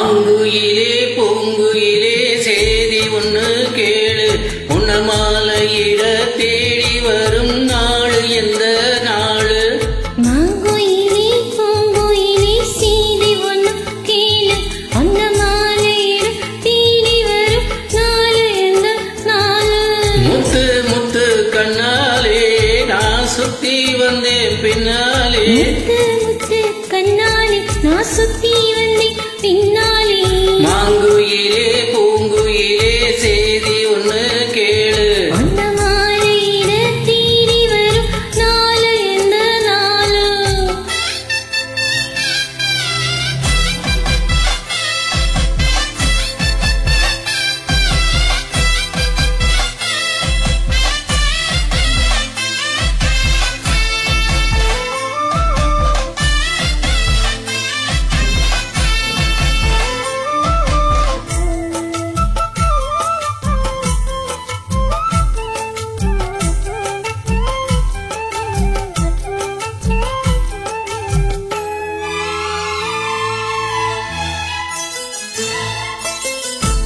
மாங்குயிலே பூங்குயிலே சேதி ஒண்ணு கேளு, உன்ன மாலையிட தேடி வரும் நாளு எந்த நாளு? மாங்குயிலே பூங்குயிலே சேதி ஒண்ணு கேளு, உன்ன மாலையிட தேடி வரும் நாளு எந்த நாளு? முத்து முத்து கண்ணாலே நான் சுத்தி வந்தேன் பின்னாலே, முத்து முத்து கண்ணாலே நான் சுத்தி வந்தேன் பின்னாலே. மாங்குயிலே பூங்குயிலே சேதி ஒண்ணு கேளு, உன்ன மாலையிட தேடி வரும் நாளு எந்த நாளு?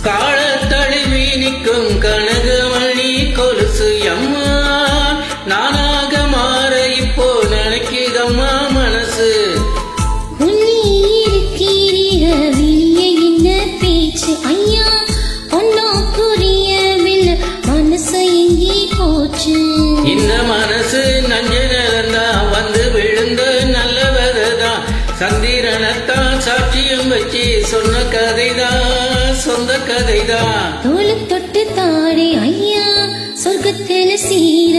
கால தழுவி நிற்கும் கனகமணி கொலுசு அம்மா, நானாக மாற இப்போ நினைக்குதம்மா மனசு. உள்ளே இருக்கிற வெளியே என்ன பேச்சு ஐயா, ஒன்னா புரியவில்லை மனசு எங்கே போச்சு? இந்த மனசு நஞ்ச நிலந்தா வந்து விழுந்த நல்ல வெததான், சந்திரனத்தான் சாட்சியம் வச்சு சொன்ன கதைதான் சொந்த கதைதான். தோளு தொட்டு தாரே ஐயா சொர்க்கத்தில சீர,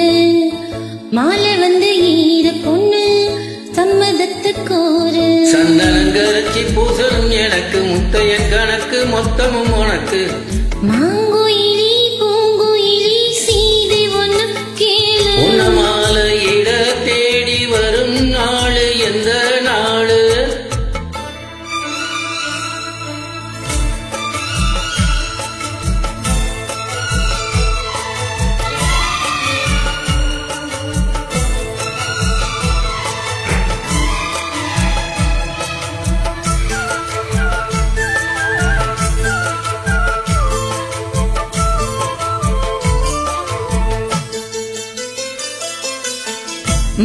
மாலை வந்து ஈர பொண்ணு சம்மதத்து கோரு. சந்தனங்கரைச்சி பூசலும் எனக்கு முத்தைய கணக்கு மொத்தமும் உனக்கு. மாங்குயிலி பூங்குயிலி சீதை ஒண்ணு கேளு, உன்ன மாலையிட தேடி வரும் நாளு எந்த நாளு?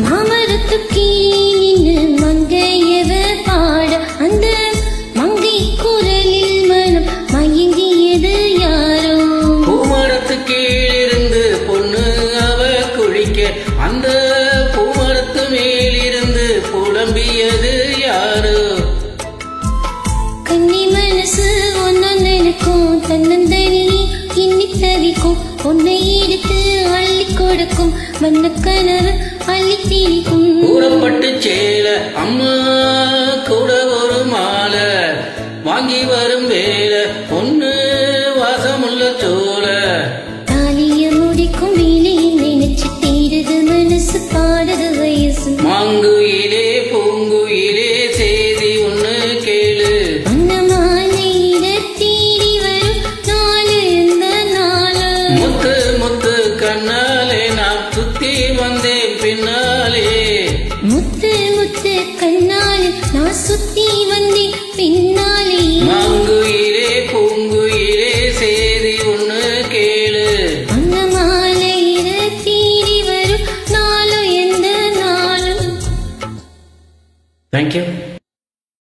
மாமரத்து கீழே மங்கையவ பாட, அந்த மங்கை குரலில் மனம் மயங்கியது யாரோ? பூமரத்து கீழிருந்து பொண்ணு அவ குளிக்க, அந்த பூமரத்து மேலிருந்து புலம்பியது யாரோ? கன்னி மனசு ஒன்னு நினைக்கும் தன்னந்தனி கிண்ணி தவிக்கும், உன்னை எடுத்து அள்ளி கொடுக்கும் வண்ண கனவு அள்ளி திரிக்கும். கூறப்பட்டு சேல அம்மா கூட ஒரு மாலை வாங்கி வரும் வேலை, பொண்ணு வாசமுள்ள சோல. தாலிய முடிக்கும் வேலையை நினைச்சு தேடுது மனசு பாடுது வயசு. மாங்குயிலே பூங்குயிலே சேதி ஒண்ணு கேளு, உன்ன மாலையிட தேடி வரும் நாளு எந்த நாளு? முத்து முத்து கண்ணாலே நான் சுத்தி வந்தேன் பின்னாலே, முத்து முத்து கண்ணாலே நான் சுத்தி வந்தேன் பின்னாலே. மாங்குயிலே பூங்குயிலே சேதி ஒண்ணு கேளு, உன்ன மாலையிட தேடி வரும் நாளு எந்த நாளு? தேங்க்யூ.